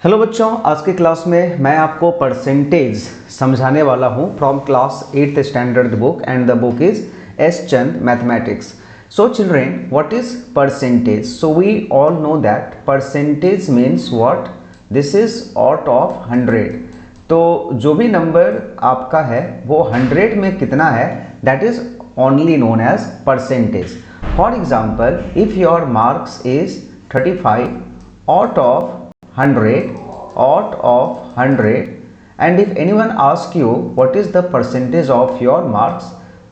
Hello बच्चों, आज की क्लास में मैं आपको परसेंटेज समझाने वाला हूँ from class 8th standard book and the book is S Chand mathematics. So children, what is percentage? So we all know that percentage means what? This is out of 100. तो जो भी number आपका है वो 100 में कितना है, that is only known as percentage. For example, if your marks is 35 out of 100 and if anyone asks you what is the percentage of your marks,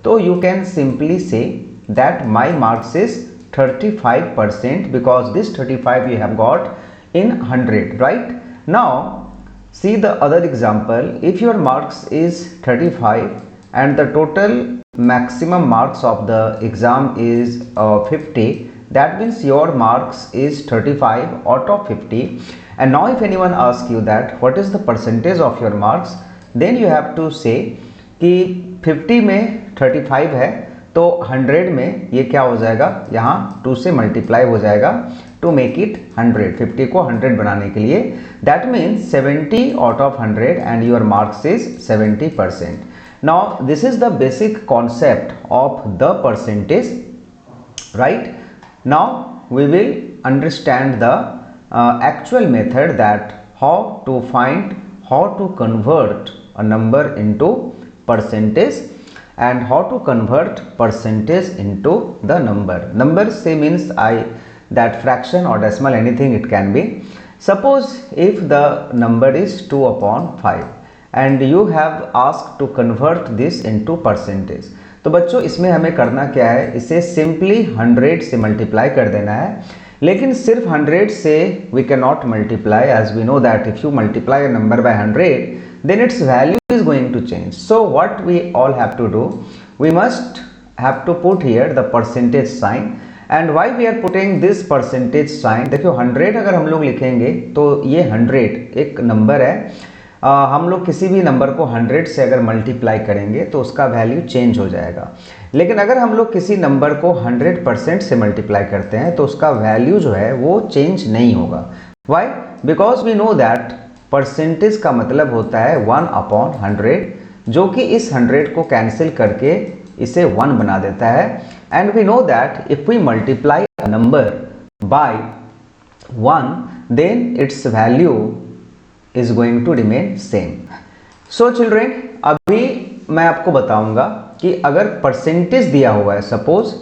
so you can simply say that my marks is 35% because this 35 you have got in 100, right? Now see the other example. If your marks is 35 and the total maximum marks of the exam is 50, that means your marks is 35 out of 50. And now if anyone asks you that what is the percentage of your marks, then you have to say कि 50 में 35 है तो 100 में ये क्या हो जाएगा, यहाँ 2 से मल्टीप्लाई हो जाएगा टू मेक इट 100. 50 को 100 बनाने के लिए that means 70 out of 100 and your marks is 70%. Now this is the basic concept of the percentage, right? Now we will understand the actual method that how to convert a number into percentage and how to convert percentage into the number. Number say means that fraction or decimal, anything it can be. Suppose if the number is 2 upon 5 and you have asked to convert this into percentage. तो बच्चों इसमें हमें करना क्या है, इसे simply 100 से multiply कर देना है. लेकिन सिर्फ 100 से we can not multiply, as we know that if you multiply a number by 100 then its value is going to change. So what we all have to do, we must have to put here the percentage sign. And why we are putting this percentage sign, देखो 100 अगर हम लोग लिखेंगे तो ये 100 एक number है. हम लोग किसी भी नंबर को 100 से अगर मल्टीप्लाई करेंगे तो उसका वैल्यू चेंज हो जाएगा. लेकिन अगर हम लोग किसी नंबर को 100% से मल्टीप्लाई करते हैं तो उसका वैल्यू जो है वो चेंज नहीं होगा. Why? Because we know that percentage का मतलब होता है 1 अपॉन 100, जो कि इस 100 को कैंसिल करके इसे 1 बना देता है. And we know that if we multiply a number by 1 then its value is going to remain same. So children, अभी मैं आपको बताऊंगा कि अगर परसेंटेज दिया हुआ है सपोज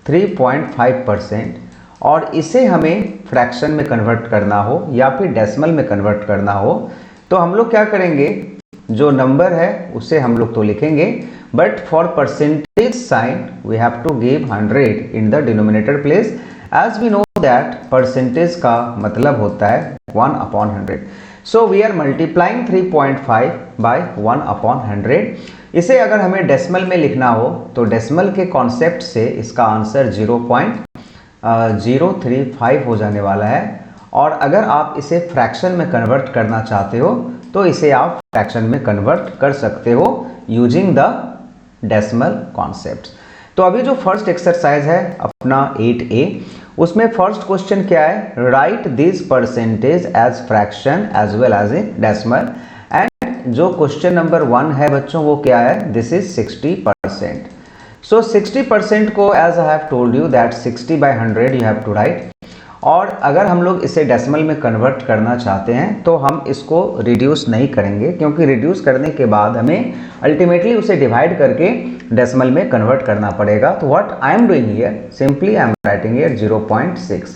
3.5% और इसे हमें फ्रैक्शन में कन्वर्ट करना हो या फिर डेसिमल में कन्वर्ट करना हो तो हम लोग क्या करेंगे, जो नंबर है उसे हम लोग तो लिखेंगे, but for percentage sign we have to give 100 in the denominator place, as we know that percentage का मतलब होता है 1 upon 100. So we are multiplying 3.5 by 1 upon 100. इसे अगर हमें डेसिमल में लिखना हो तो डेसिमल के कॉन्सेप्ट से इसका आंसर 0.035 हो जाने वाला है. और अगर आप इसे फ्रैक्शन में कन्वर्ट करना चाहते हो तो इसे आप फ्रैक्शन में कन्वर्ट कर सकते हो यूजिंग द डेसिमल कॉन्सेप्ट. तो अभी जो फर्स्ट एक्सरसाइज है अपना 8A, उसमें फर्स्ट क्वेश्चन क्या है, right this percentage as fraction as well as in decimal. And जो क्वेश्चन नंबर 1 है बच्चों वो क्या है, दिस इज 60%. सो 60% को as I have told you that 60 by 100 you have to write. और अगर हम लोग इसे डेसिमल में कन्वर्ट करना चाहते हैं तो हम इसको रिड्यूस नहीं करेंगे, क्योंकि रिड्यूस करने के बाद हमें अल्टीमेटली उसे डिवाइड करके डेसिमल में कन्वर्ट करना पड़ेगा. तो what I am doing here, simply I am writing here 0.6.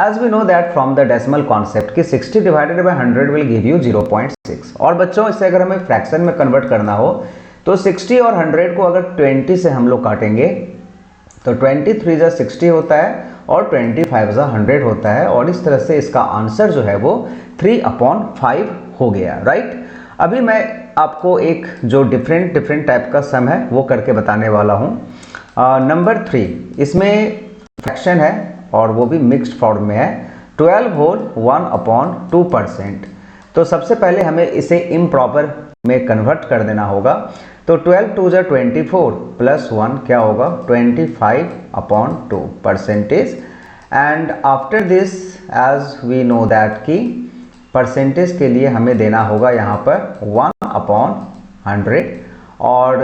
As we know that from the decimal concept कि 60 divided by 100 will give you 0.6. और बच्चों इसे अगर हमें फ्रैक्शन में कन्वर्ट करना हो तो 60 और 100 को अगर 20 से हम लोग काटेंगे तो 23 जा 60 होता है और 25 जा 100 होता है. और इस तरह से इसका आंसर जो है वो 3 अपॉन 5 हो गया, राइट? अभी मैं आपको एक जो डिफरेंट टाइप का सम है वो करके बताने वाला हूँ. नंबर 3, इसमें फ्रैक्शन है और वो भी मिक्स्ड फॉर्म में है. 12 होल 1 अपॉन 2%. तो सबसे पहले हमें इसे इम्प्रॉपर में कन्वर्ट कर देना होगा. तो 12 2 जा 24 प्लस 1 क्या होगा, 25 upon 2% and after this as we know that कि परसेंटेज के लिए हमें देना होगा यहाँ पर 1/100 और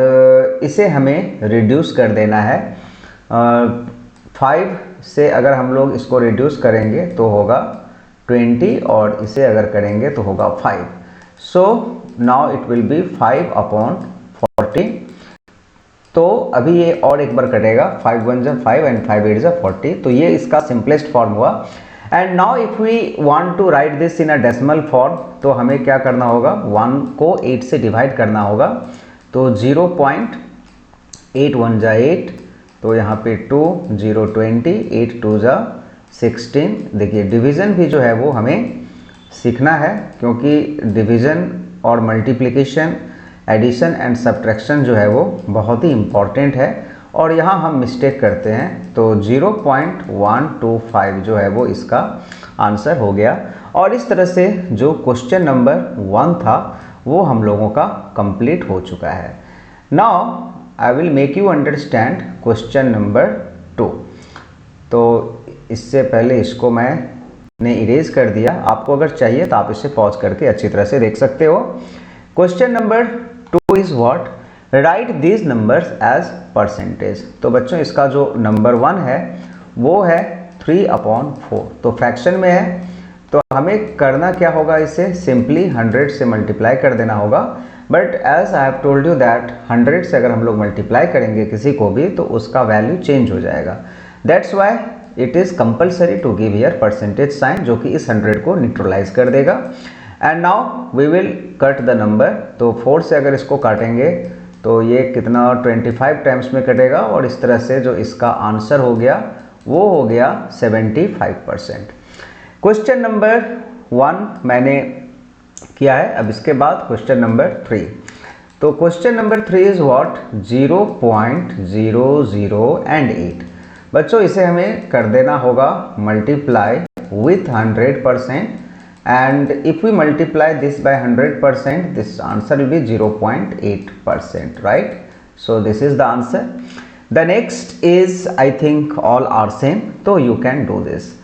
इसे हमें रिड्यूस कर देना है 5 से। अगर हम लोग इसको रिड्यूस करेंगे तो होगा 20 और इसे अगर करेंगे तो होगा 5। So now it will be 5/40। तो अभी ये और एक बार कटेगा, 5 1 जा 5 एंड 5 8 जा 40। तो ये इसका सिंपलेस्ट फॉर्म हुआ। And now if we want to write this in a decimal form तो हमें क्या करना होगा, 1 को 8 से डिवाइड करना होगा। तो 0.8 1 जा 8, तो यहाँ पे 2 0 20 8 2 जा 16। देखिए डिवीज़न भी जो है वो हमें सीखना है, क्योंकि डिवीज़न और मल्टीप्लिकेशन, एडिशन एंड सब्ट्रैक्शन जो है वो बहुत ही इम्पॉर्टेंट है और यहाँ हम मिस्टेक करते हैं। तो 0.125 जो है वो इसका आंसर हो गया। और इस तरह से जो क्वेश्चन नंबर 1 था वो हम लोगों का कंप्लीट हो चुका है। Now I will make you understand question number 2। तो इससे पहले इसको मैंने इरेज कर दिया। आपको अगर चाहिए तो आप इसे पॉज करके अच्छी तरह से देख सकते हो। Question number 2 is what, write these numbers as percentage. तो बच्चों इसका जो नंबर 1 है वो है 3/4। तो फ्रैक्शन में है, तो हमें करना क्या होगा, इसे सिंपली 100 से मल्टीप्लाई कर देना होगा। But as I have told you that 100 से अगर हम लोग मल्टीप्लाई करेंगे किसी को भी तो उसका वैल्यू चेंज हो जाएगा। That's why it is compulsory to give here percentage sign, जो कि इस 100 को न्यूट्रलाइज कर देगा। And now we will cut the number. तो 4 से अगर इसको काटेंगे तो ये कितना 25 टाइम्स में कटेगा और इस तरह से जो इसका आंसर हो गया वो हो गया 75%। क्वेश्चन नंबर 1 मैंने किया है। अब इसके बाद क्वेश्चन नंबर 3। तो क्वेश्चन नंबर 3 इज व्हाट, 0.00 बच्चों इसे हमें कर देना होगा multiply with 100%। and if we multiply this by 100%, this answer will be 0.8%, right? So this is the answer. The next is, I think all are same, so you can do this.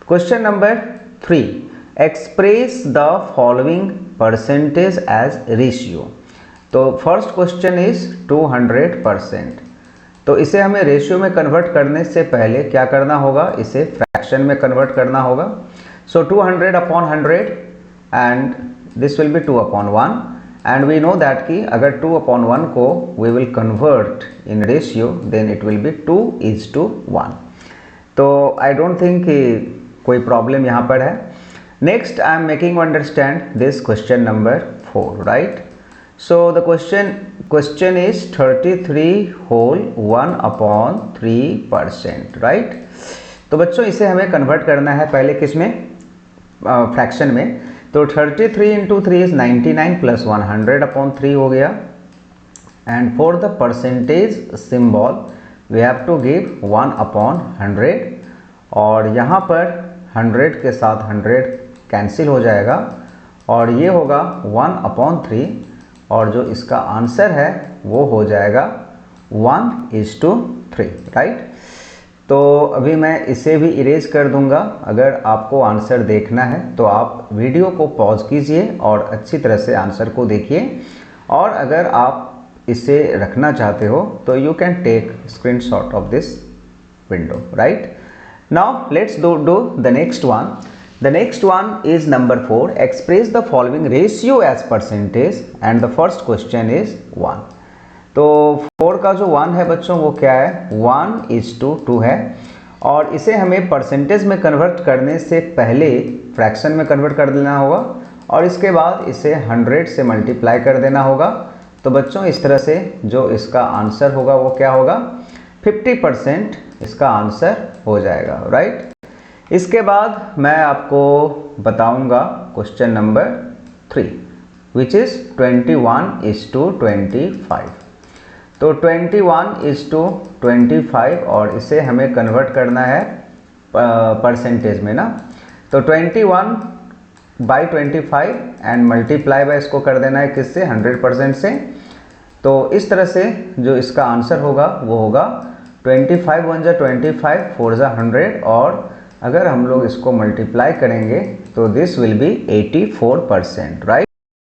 Question number 3, express the following percentage as ratio. तो first question is 200%। तो इसे हमें ratio में convert करने से पहले क्या करना होगा, इसे फ्रैक्शन में कन्वर्ट करना होगा। So 200/100 and this will be 2/1 and we know that कि अगर 2/1 को we will convert in ratio then it will be 2:1। तो I don't think कि कोई प्रॉब्लम यहाँ पर है। Next I am making you understand this question number 4, right? So the question is 33 whole 1/3%, right? तो बच्चों इसे हमें कन्वर्ट करना है पहले किस में, फ्रैक्शन में। तो 33 × 3 इज 99 प्लस 100/3 हो गया। And for the percentage symbol we have to give 1/100 और यहाँ पर 100 के साथ 100 कैंसिल हो जाएगा और ये होगा 1/3 और जो इसका आंसर है वो हो जाएगा 1:3, राइट। तो अभी मैं इसे भी इरेज कर दूंगा। अगर आपको आंसर देखना है तो आप वीडियो को पॉज कीजिए और अच्छी तरह से आंसर को देखिए। और अगर आप इसे रखना चाहते हो तो you can take screenshot of this window, right. Now let's do the next one. The next one is number 4, express the following ratio as percentage and the first question is 1। तो 4 का जो 1 है बच्चों वो क्या है, 1:2 है और इसे हमें परसेंटेज में कन्वर्ट करने से पहले फ्रैक्शन में कन्वर्ट कर देना होगा और इसके बाद इसे 100 से मल्टीप्लाई कर देना होगा। तो बच्चों इस तरह से जो इसका आंसर होगा वो क्या होगा, 50% इसका आंसर हो जाएगा, राइट। इसके बाद मैं आपको बताऊंगा क्वेश्चन नंबर 3 विच इज़ 21:25। तो 21:25 और इसे हमें कन्वर्ट करना है परसेंटेज में ना। तो 21/25 एंड मल्टीप्लाई बाय इसको कर देना है किससे, 100% से। तो इस तरह से जो इसका आंसर होगा वो होगा 25 1 जा 25 4 जा 100 और अगर हम लोग इसको मल्टीप्लाई करेंगे So this will be 84%, right?